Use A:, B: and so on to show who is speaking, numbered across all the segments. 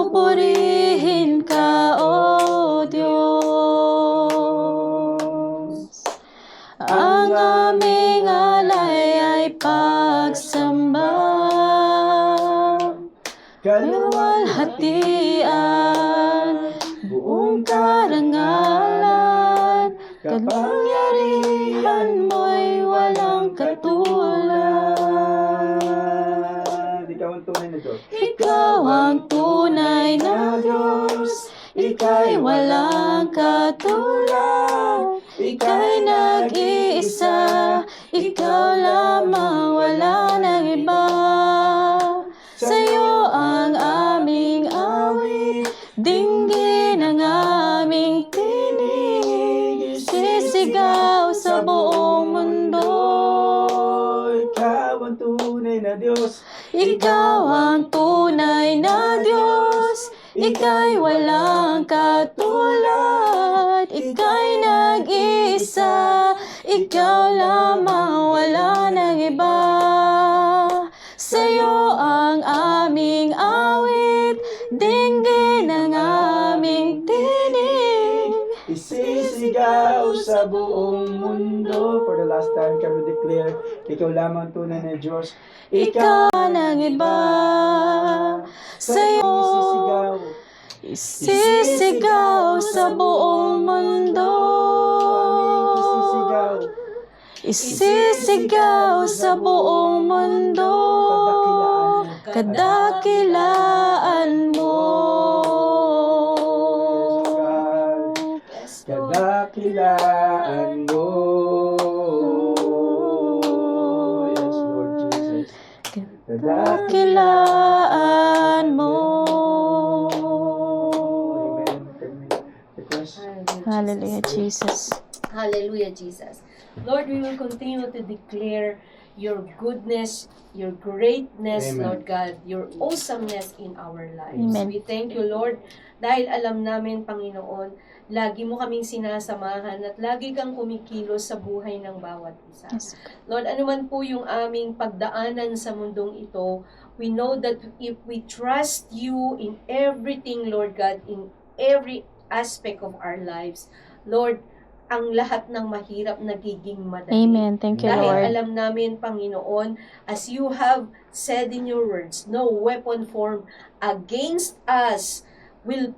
A: Purihin ka, O Diyos. Ang aming alay ay pagsamba, kaluwalhatian, buong karangalan, kapangyarihan mo'y walang katulad.
B: Ikaw ang tunay na Diyos.
A: Ikaw ang tunay na Diyos, ika'y walang katulad, ika'y nag-iisa, ikaw lamang, wala nang iba. Sa'yo ang aming awit, dinggin ang aming tinig, sisigaw sa buong mundo.
B: Ikaw ang tunay na Diyos.
A: Ikaw ang tunay na Diyos, ika'y walang katulad, ika'y nag-iisa, ikaw lamang, wala nang iba. Sa'yo ang aming awit, dinggin ang aming tinig,
B: Isisigaw sa buong mundo. For the last time, can we declare, ikaw lamang tunay na Diyos.
A: ikaw nang iba. Sa'yo isisigaw sa buong mundo, isisigaw sa buong mundo, kadakilaan mo.
B: Kadakilaan mo. Yes, Lord Jesus.
A: Kadakilaan mo. Hallelujah, Jesus.
C: Hallelujah, Jesus. Lord, we will continue to declare your goodness, your greatness,
B: Amen.
C: Lord God, your awesomeness in our lives.
A: Amen.
C: We thank you, Lord, dahil alam namin, Panginoon, lagi mo kaming sinasamahan at lagi kang kumikilos sa buhay ng bawat isa.
A: Yes.
C: Lord, anuman po yung aming pagdaanan sa mundong ito, we know that if we trust you in everything, Lord God, in every aspect of our lives, Lord, ang lahat ng mahirap nagiging madali.
A: Amen. Thank you,
C: Dahil
A: Lord.
C: alam namin, Panginoon, as you have said in your words, no weapon formed against us will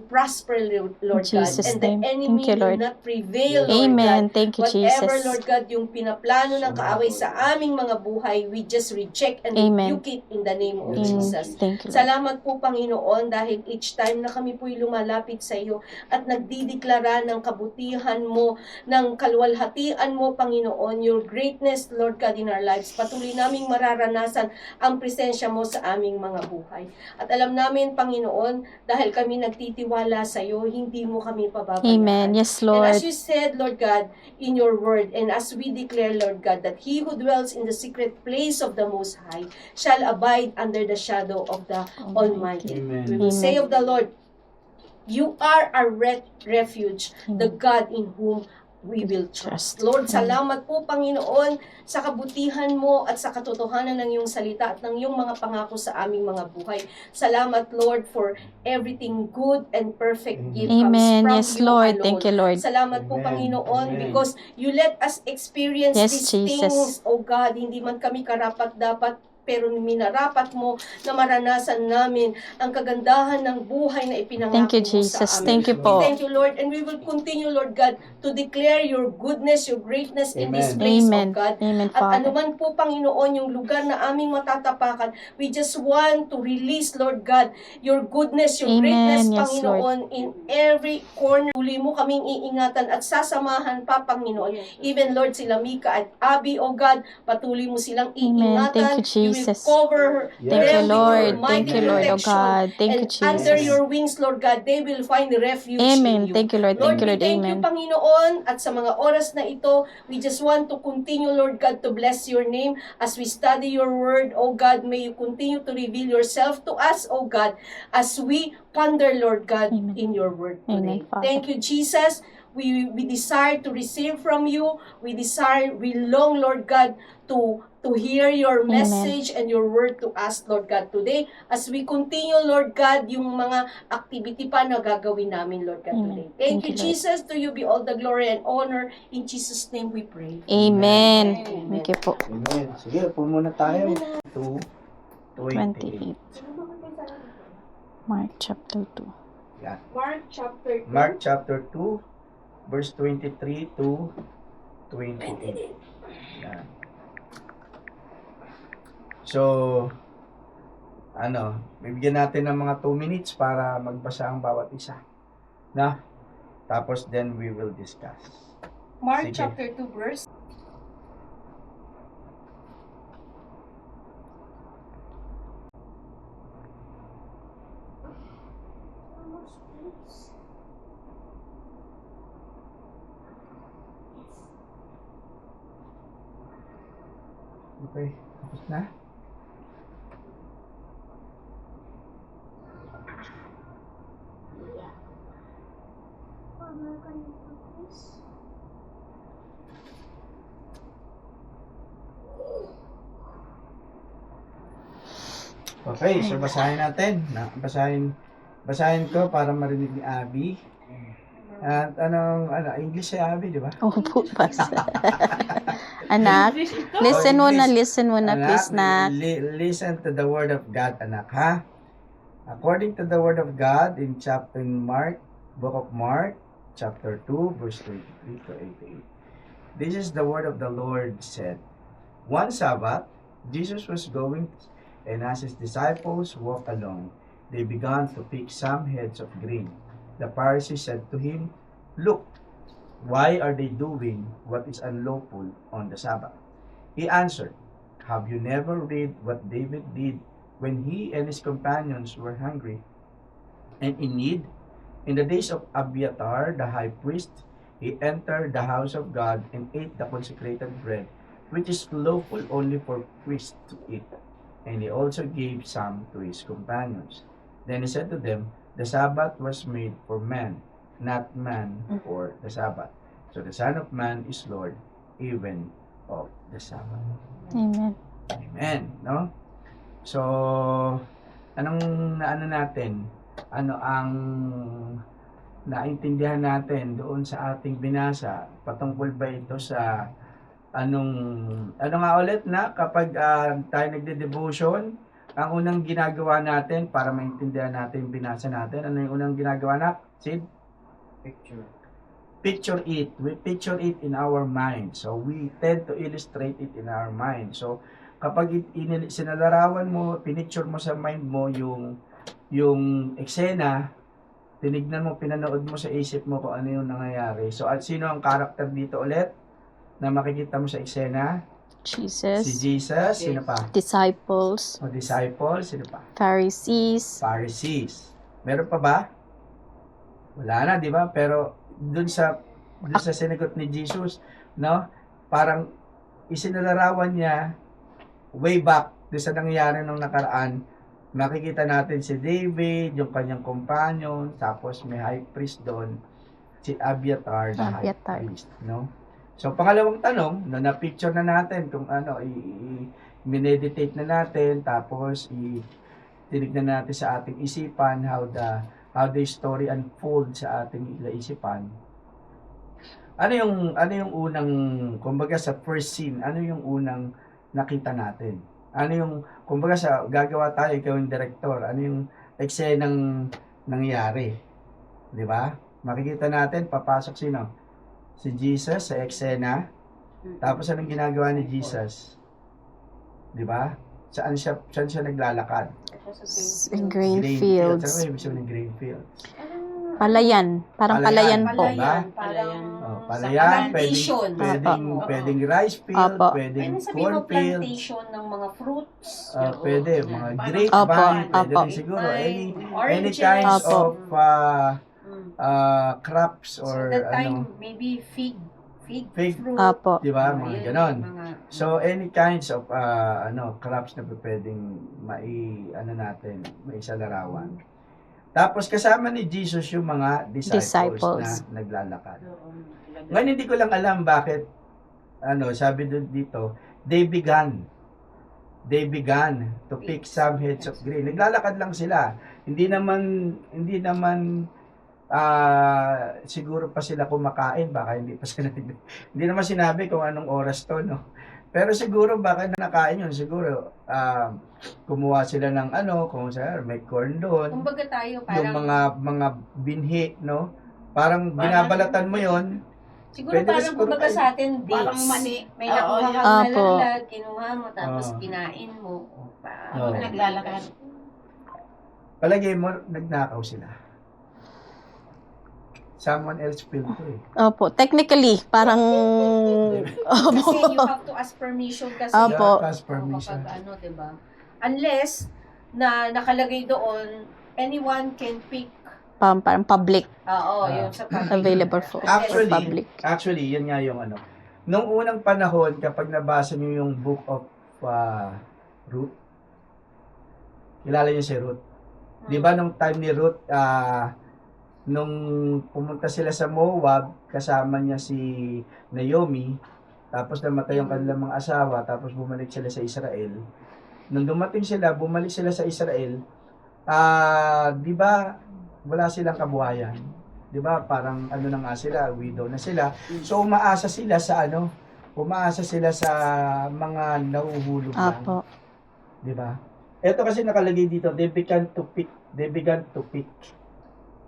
C: prosper, Lord
A: In
C: God.
A: Jesus'
C: And the
A: name.
C: enemy
A: Thank you, Lord.
C: will not prevail, Lord
A: Amen.
C: God.
A: Thank you,
C: Whatever,
A: Jesus.
C: Lord God, yung pinaplano ng kaaway sa aming mga buhay, we just reject and
A: Amen.
C: rebuke it in the name of
A: Amen.
C: Jesus.
A: Thank you, Lord.
C: Salamat po, Panginoon, dahil each time na kami po'y lumalapit sa iyo at nagdideklara ng kabutihan mo, ng kalwalhatian mo, Panginoon, your greatness, Lord God, in our lives. Patuloy naming mararanasan ang presensya mo sa aming mga buhay. At alam namin, Panginoon, dahil kami nagtitiwala sa iyo, hindi mo kami pababayaan.
A: Amen. Yes,
C: And
A: Lord.
C: as you said, Lord God, in your word, and as we declare, Lord God, that he who dwells in the secret place of the Most High shall abide under the shadow of the Almighty.
B: Amen.
C: We will say of the Lord, you are our refuge, the God in whom we will trust. Lord, salamat po, Panginoon, sa kabutihan mo at sa katotohanan ng iyong salita at ng iyong mga pangako sa aming mga buhay. Salamat, Lord, for everything good and perfect gift comes
A: Amen.
C: from
A: Yes,
C: you
A: Lord.
C: alone.
A: Thank you, Lord.
C: Salamat po,
B: Amen.
C: Panginoon,
B: Amen.
C: because you let us experience
A: Yes,
C: these
A: Jesus.
C: things, oh God, hindi man kami karapat-dapat, pero minarapat mo na maranasan namin ang kagandahan ng buhay na ipinangako
A: Thank you,
C: mo sa
A: Jesus.
C: amin.
A: Thank you
C: We
A: po.
C: thank you, Lord, and we will continue, Lord God, to declare your goodness, your greatness in this
B: Amen.
C: place,
A: Amen.
C: oh God.
A: Amen,
C: At
A: Father.
C: anuman po, Panginoon, yung lugar na aming matatapakan, we just want to release, Lord God, your goodness, your
A: Amen.
C: greatness,
A: Yes,
C: Panginoon, in every corner. Tuloy mo kaming iingatan at sasamahan pa, Panginoon. Even, Lord, sila Mika at Abby, oh God, patuloy mo silang
A: Amen.
C: iingatan.
A: Thank you,
C: You will
A: Jesus.
C: cover
A: Thank you,
C: them with your
A: Lord.
C: mighty
A: Thank you, Lord. Oh
C: protection.
A: God. Thank you,
C: And under
A: Jesus.
C: your wings, Lord God, they will find refuge
A: Amen.
C: in you.
A: Thank you, Lord.
C: Lord,
A: Thank you,
C: we
A: Lord.
C: thank you,
A: Amen.
C: Panginoon, at sa mga oras na ito, we just want to continue, Lord God, to bless your name as we study your word, oh God. May you continue to reveal yourself to us, oh God, as we ponder, Lord God,
A: Amen.
C: in your word today.
A: Amen, Father.
C: Thank you, Jesus. We desire to receive from you. We long, Lord God, to to hear your
A: Amen.
C: message and your word to us, Lord God, today. As we continue, Lord God, yung mga activity pa na gagawin namin, Lord God,
A: Amen.
C: today. Thank
A: Thank
C: you,
A: you, Lord.
C: Jesus. To you be all the glory and honor. In Jesus' name we pray.
A: Amen.
C: Amen.
A: Thank you po.
B: Amen. Sige, upo muna tayo. 2:28.
A: 28. Mark chapter 2.
B: Yan.
C: Mark chapter 2.
B: Mark chapter 2, verse 23 to 28. Yan. So, bibigyan natin ng mga 2 minutes para magbasa ang bawat isa. Na? Tapos then we will discuss.
C: Mark
B: Sige.
C: chapter 2 verse.
B: Okay, tapos na? Okay, so basahin natin. Basahin ko para marinig ni Abby. At English si Abby, di ba?
A: Opo, Pastor. Anak, listen mo na, please, na.
B: Listen to the word of God, anak, ha? According to the word of God in book of Mark, chapter 2, verse 23 to 88. This is the word of the Lord said. One Sabbath, Jesus was going, and as his disciples walked along, they began to pick some heads of grain. The Pharisees said to him, "Look, why are they doing what is unlawful on the Sabbath?" He answered, "Have you never read what David did when he and his companions were hungry and in need? In the days of Abiathar the high priest, he entered the house of God and ate the consecrated bread, which is lawful only for priests to eat. And he also gave some to his companions. Then he said to them, the Sabbath was made for man, not man for the Sabbath. So the Son of Man is Lord even of the Sabbath."
A: Amen.
B: Amen, no? So, anong natin? Ano ang naintindihan natin doon sa ating binasa? Patungkol ba ito sa ano nga ulit na kapag tayo nagde-devotion, ang unang ginagawa natin para maintindihan natin yung binasa natin, ano yung unang ginagawa na? Sid? Picture it. We picture it in our mind. So, we tend to illustrate it in our mind. So, kapag sinalarawan mo, pinicture mo sa mind mo yung eksena, tinignan mo, pinanood mo sa isip mo kung ano yung nangyayari. So, at sino ang character dito ulit na makikita mo sa eksena?
A: Jesus.
B: Si Jesus. Sino pa?
A: Disciples.
B: O disciples. Sino pa?
A: Pharisees.
B: Pharisees. Meron pa ba? Wala na, di ba? Pero dun sa sinagot ni Jesus, no? Parang isinalarawan niya way back dun sa nangyayari nung nakaraan. Makikita natin si David, yung kanyang companion, tapos may high priest doon, si Abiathar, the high priest, no? So, pangalawang tanong, na-picture na natin kung i-meditate na natin, tapos tinignan natin sa ating isipan how the story unfold sa ating isipan. Ano yung unang, kumbaga sa first scene, ano yung unang nakita natin? Ano yung, kumbaga sa gagawa tayo, ikaw yung director, ano yung eksenang nangyari? Di ba? Makikita natin, papasok sino? Si Jesus sa eksena. Tapos anong ginagawa ni Jesus? 'Di ba? Saan siya naglalakad?
A: Sa grain fields.
B: Saan ibig sabihin ng grain fields?
A: Palayan. Parang palayan po.
B: Palayan,
C: Plantation.
B: pwedeng rice field,
A: Opo.
B: pwedeng
C: Pwede sabihin
B: corn
C: mo
B: field,
C: plantation ng mga fruits.
B: pwede mga grape
A: Opo,
B: vine, pwede
A: opo.
B: rin siguro any
C: Oranges.
B: kinds
A: Opo.
B: of crops
C: So
B: or
C: that time, maybe fig
B: Fig.
C: fruit.
A: Opo.
B: di ba, mga
C: Ayun,
B: ganon.
C: mga-
B: So any kinds of crops na pwedeng maisalarawan. Tapos kasama ni Jesus yung mga disciples. Na naglalakad. Ngayon hindi ko lang alam bakit sabi dito, they began they began to pick some heads of grain. Naglalakad lang sila. Hindi naman siguro pa sila kumakain, baka hindi pa sila hindi naman sinabi kung anong oras to, no. Pero siguro baka nakain yun, siguro kumuha sila ng kung may corn doon,
C: Kumbaga tayo
B: yung
C: parang
B: mga binhi, no. Parang binabalatan mo yon.
C: siguro
B: pwede
C: parang
B: siguro
C: kumbaga
B: kayo-
C: sa atin dates.
D: Parang mani.
C: May
D: Oo,
C: nakuha
D: yun.
C: kang
A: Apo.
C: nalaglag, kinuha mo, tapos
B: Oo.
C: kinain mo.
B: Oo.
D: Naglalakad.
B: Palagay mo, nagnakaw sila. Someone else filled to eh.
A: Opo, technically, parang...
C: Kasi
A: Opo.
C: you have to ask permission kasi.
A: Apo.
B: Yeah, ask permission.
C: Kapag diba? Unless na nakalagay doon, anyone can pick.
A: Parang public,
C: Yung sa public.
A: available for
B: Actually,
A: public.
B: Actually, yun nga yung Nung unang panahon, kapag nabasa niyo yung Book of Ruth, kilala niyo si Ruth. Di ba nung time ni Ruth, nung pumunta sila sa Moab, kasama niya si Naomi, tapos namatay yung kanilang mga asawa, tapos bumalik sila sa Israel. Nung bumalik sila sa Israel, di ba, wala silang kabuhayan. Di ba, parang na nga sila, widow na sila. So, umaasa sila sa mga nahuhulog lang.
A: Opo.
B: Di ba? Ito kasi nakalagay dito, they began to pick.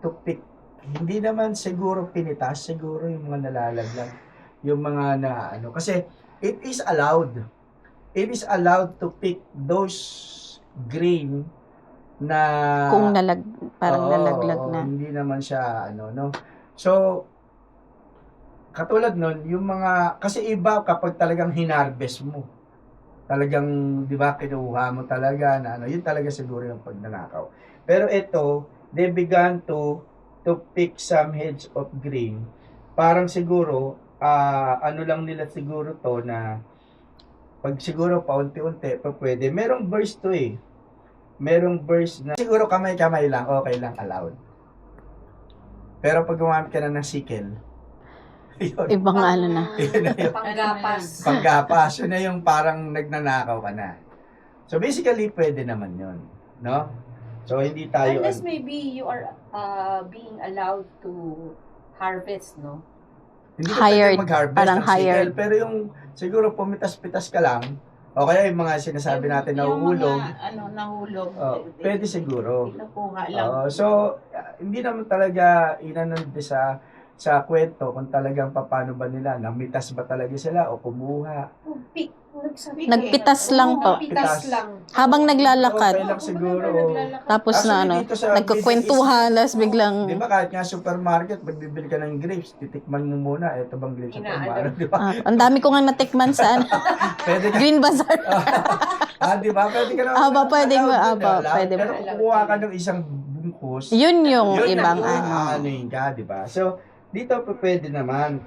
B: To pick. Hindi naman siguro pinitas, siguro yung mga nalalaglag. Yung mga kasi it is allowed. It is allowed to pick those grain na
A: Kung parang
B: Oo,
A: nalaglag na.
B: Hindi naman siya no. So katulad nun, yung mga kasi iba kapag talagang hinarvest mo. Talagang 'di ba kinuha mo talaga na yun talaga siguro yung pagnanakaw. Pero ito, they began to pick some heads of grain. Parang siguro lang nila siguro to na pag siguro paunti-unti pa pwede. Merong verse to eh. Merong verse na siguro kamay-kamay lang, okay lang, allowed. Pero pag gumamit ka na ng sickle, yun,
A: Ibang na.
B: yun na yung
C: Panggapas.
B: paggapas, yun na yung parang nagnanakaw ka na. So basically, pwede naman yun. No? So hindi tayo...
C: Unless maybe you are being allowed to harvest, no?
B: Hindi ka
A: Hired,
B: pwede mag-harvest
A: parang
B: ng sickle,
A: hired.
B: pero yung siguro pumitas-pitas ka lang, o kaya yung mga sinasabi natin na
D: Yung
B: uhulog,
D: mga, nahulog.
B: pwede siguro.
D: Kinukuha lang.
B: So, hindi naman talaga inanon sa kwento kung talagang paano ba nila, namitas ba talaga sila o kumuha.
C: Pick.
A: Nagpitas lang po.
C: Nagpitas lang.
A: Habang naglalakad.
B: Okay lang siguro.
A: Tapos
B: Actually, dito sa
A: nagkukwentuhan, tapos biglang,
B: Di ba kahit nga supermarket, magbibili ka ng grapes, titikman mo muna, ito bang grapes ito?
C: Inaano.
B: Di ba?
A: ang dami ko nga natikman sa
B: Pwede ka,
A: Green Bazaar.
B: di ba? Pwede ka naman.
A: Aba, pwedeng,
B: allowed
A: aba,
B: din, allowed.
A: pwede.
B: Pero kung kukuha ka ng isang bungkus,
A: Yun yung
B: yun
A: ibang
B: na yung ka, di ba? So, dito pwede naman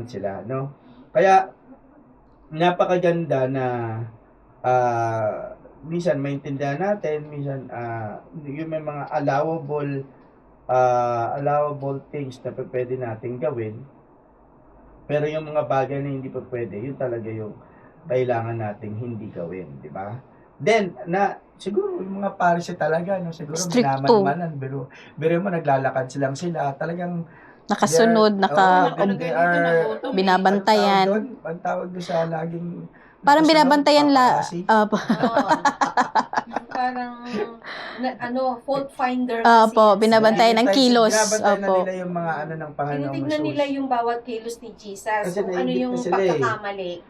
B: sila, no? Kaya, napakaganda na minsan maintindihan natin, minsan yung may mga allowable things na pwede natin gawin, pero yung mga bagay na hindi pa pwede, yun talaga yung kailangan nating hindi gawin, di ba? Then, siguro yung mga paris talaga, no? Siguro
A: Stricto.
B: minaman-manan, pero mo naglalakad silang sila, talagang
A: nakasunod,
B: they are
A: binabantayan.
B: ang tawag doon sa laging
A: Parang
B: nakasunod,
A: binabantayan
B: paparazzi.
C: Parang fault finder
A: Opo, binabantayan ng kilos.
B: Binabantayan na
A: Opo.
B: nila yung mga ng Panginoong
C: Tinitignan
B: Jesus.
C: nila yung bawat kilos ni Jesus.
B: Kasi
C: Kung ano
B: naiinggit
C: yung
B: na sila eh.
C: pagkakamali.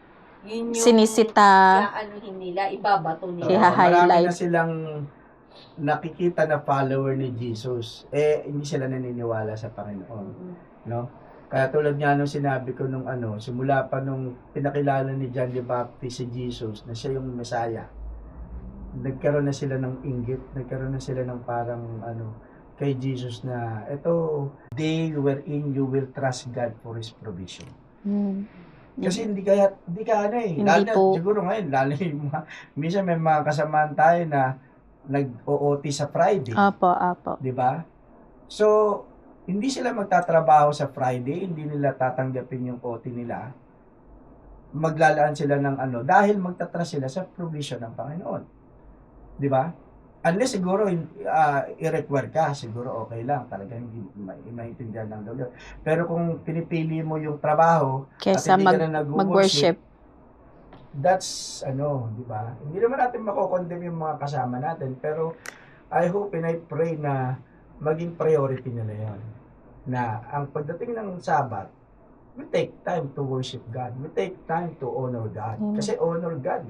C: Yun yung
A: Sinisita.
C: Aanuhin nila, ibabato
B: Oo,
C: nila.
A: Iha-highlight.
B: marami na silang nakikita na follower ni Jesus. Hindi sila naniniwala sa Panginoon. No? Kaya tulad nga nung sinabi ko nung simula pa nung pinakilala ni John the Baptist si Jesus na siya yung Messiah. Nagkaroon na sila ng inggit, nagkaroon na sila ng parang kay Jesus na ito day wherein you will trust God for His provision. Kasi hindi ka
A: Hindi
B: lalo na,
A: po.
B: siguro ngayon lalo yung minsan may mga kasamaan tayo na nag-OT sa Friday.
A: Opo.
B: Di ba? So, hindi sila magtatrabaho sa Friday, hindi nila tatanggapin yung OT nila. maglalaan sila ng ano dahil magtatrust sila sa provision ng Panginoon. Di ba? Unless siguro i-require ka, siguro okay lang, talagang hindi maintindihan ng Lord. Pero kung pinipili mo yung trabaho
A: Kesa
B: at hindi ka na nag-worship,
A: mag-worship.
B: that's di ba? Hindi naman natin mako-condemn yung mga kasama natin, pero I hope and I pray na maging priority nila yon. Na ang pagdating ng Sabat, we take time to worship God. We take time to honor God. Kasi honor God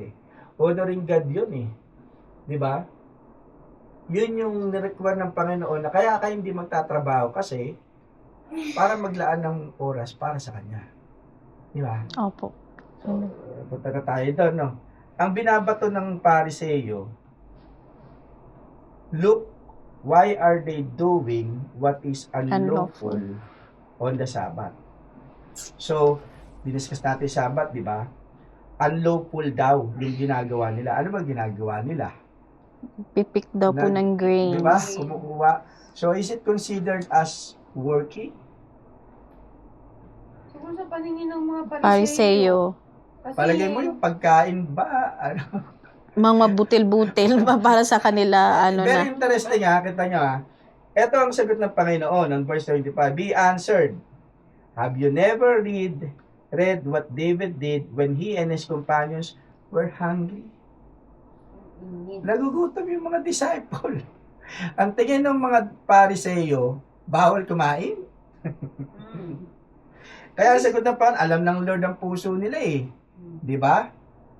B: Honoring God yun Di ba? Yun yung nirequire ng Panginoon na kaya kayo hindi magtatrabaho kasi para maglaan ng oras para sa Kanya. Di ba?
A: Opo.
B: So, punta na tayo doon, no? Ang binabato ng Pariseo, look, why are they doing what is unlawful on the Sabbath? So, diniscuss natin Sabbath, di ba? Unlawful daw yung ginagawa nila. Ano ba ginagawa nila?
A: Pipik daw po ng grains.
B: Di ba? Kumukuha. So, is it considered as working?
D: Siguro sa paningin ng mga
A: Pariseo.
D: Kasi,
B: Palagay mo yung pagkain ba? Ano?
A: Mga butil-butil pa para sa kanila,
B: Very interesting kita nyo Ito ang sagot ng Panginoon on verse 25. Be answered. Have you never read what David did when he and his companions were hungry? Nagugutom yung mga disciple. Ang tingin ng mga Pariseo, bawal kumain. Kaya ang sagot ng Panginoon, alam ng Lord ang puso nila Di ba?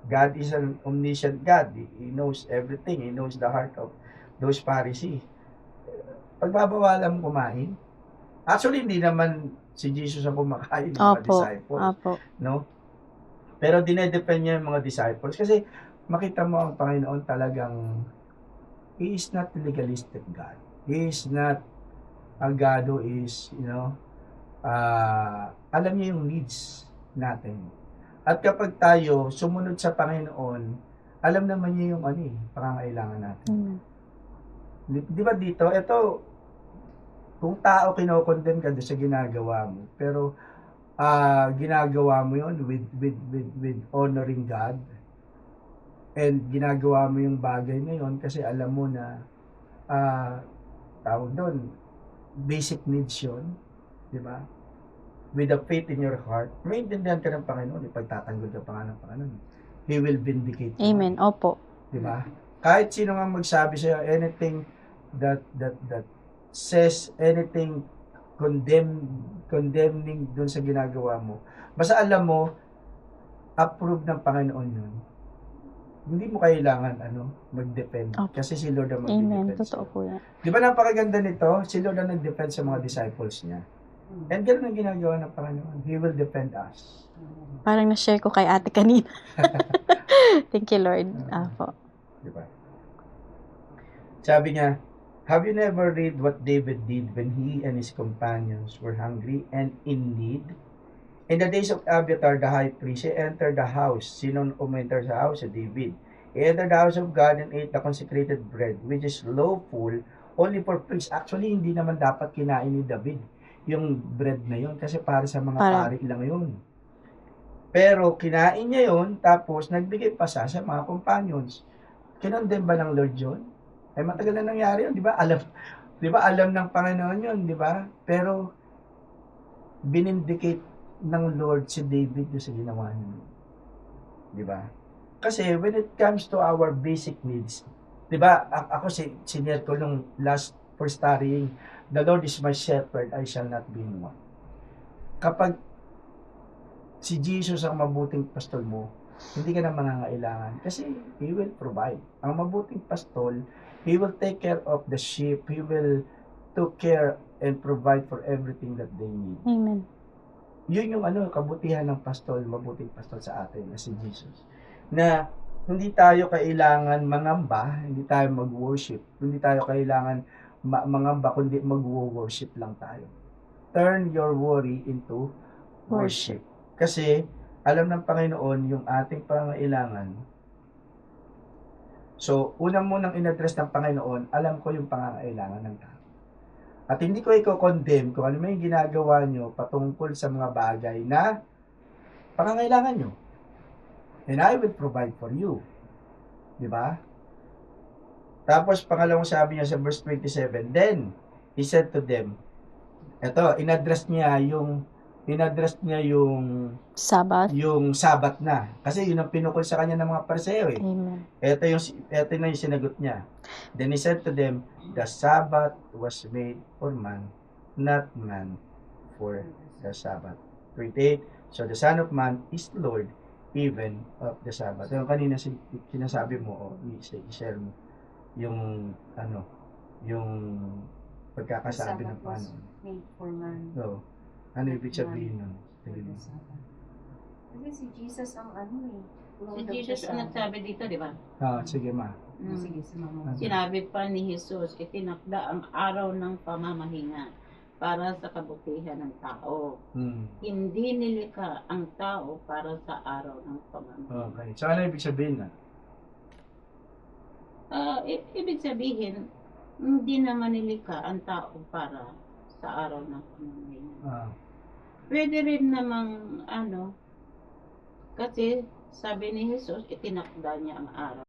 B: God is an omniscient God. He knows everything. He knows the heart of those Pharisees. Pagbabawalan mo kumain? Actually, hindi naman si Jesus ang kumakain ng mga disciples.
A: Opo.
B: No? Pero dinedepend niya yung mga disciples kasi makita mo ang Panginoon talagang He is not legalistic God. He is not a God who is, alam niya yung needs natin. At kapag tayo sumunod sa Panginoon, alam naman niya yung pangangailangan natin. Di ba dito, ito, kung tao kinokondem ka doon sa ginagawa mo, pero ginagawa mo yun with honoring God, and ginagawa mo yung bagay na yun kasi alam mo na tawag doon, basic needs yun, di ba? With a faith in your heart, maintindihan ka ng Panginoon, ipagtatanggol ka pa nga ng Panginoon. He will vindicate you.
A: Amen. Opo.
B: Di ba? Kahit sino nga magsabi sa'yo, anything that says anything condemning dun sa ginagawa mo, basta alam mo, approve ng Panginoon yun. Hindi mo kailangan mag-depend. Kasi si Lord ang mag-depend.
A: Amen. Totoo po yan.
B: Di ba napakaganda nito? Si Lord ang nag-depend sa mga disciples niya. And gano'n ang ginagawa ng Panginoon. He will defend us.
A: Parang na-share ko kay ate kanina. Thank you, Lord. Apo.
B: Di ba? Sabi niya, have you never read what David did when he and his companions were hungry and in need? In the days of Abiathar the high priest, he entered the house. Sino umenter sa house? Si David. He entered the house of God and ate the consecrated bread, which is lawful only for priests. Actually, hindi naman dapat kinain ni David yung bread na yun kasi para sa mga pari lang yun. Pero kinain niya yun, tapos nagbigay pa sa mga companions. Kinondem ba ng Lord yun? Ay matagal na nangyari yun, di ba? Alam ng Panginoon yun, di ba? Pero binindicate ng Lord si David yung sa ginawa niya. Di ba? Kasi when it comes to our basic needs, di ba? Ako senior ko nung last for studying, the Lord is my shepherd, I shall not be in want. Kapag si Jesus ang mabuting pastol mo, hindi ka na mangangailangan kasi He will provide. Ang mabuting pastol, He will take care of the sheep. He will take care and provide for everything that they need.
A: Amen.
B: Yun yung kabutihan ng pastol, mabuting pastol sa atin na si Jesus. Na hindi tayo kailangan mangamba, hindi tayo mag-worship, hindi tayo kailangan mangamba, kundi mag-worship lang tayo. Turn your worry into worship. Kasi, alam ng Panginoon yung ating pangangailangan. So, unang munang in-address ng Panginoon, alam ko yung pangangailangan ng tao. At hindi ko i-condemn kung ano may ginagawa nyo patungkol sa mga bagay na pangangailangan nyo. and I will provide for you. Di ba? Tapos, pangalawang sabi niya sa verse 27, then, he said to them, eto, inadress niya yung
A: Sabbath.
B: yung Sabat na. Kasi yun ang pinukol sa kanya ng mga Pariseo eh.
A: Amen.
B: Ito na yung sinagot niya. Then he said to them, the Sabbath was made for man, not man for the Sabbath. 28, so the Son of Man is Lord even of the Sabbath. Yung kanina sinasabi mo, i-share mo, yung, yung pagkakasabi ng Panginoon.
C: Made for man.
B: So, ano ibig sabihin nun?
C: Kasi si Jesus ang
D: Si Jesus ang nagsabi dito, di ba?
B: Sige ma.
C: Sige, sumama.
D: Sinabi pa ni Jesus, itinakda ang araw ng pamamahinga para sa kabutihan ng tao. Hindi nilikha ang tao para sa araw ng pamamahinga.
B: Okay. So, ano ibig sabihin na?
D: Ibig sabihin, hindi naman nilikha ang tao para sa araw ng pamamahinga. Pwede rin namang kasi sabi ni Jesus, itinakda niya ang araw.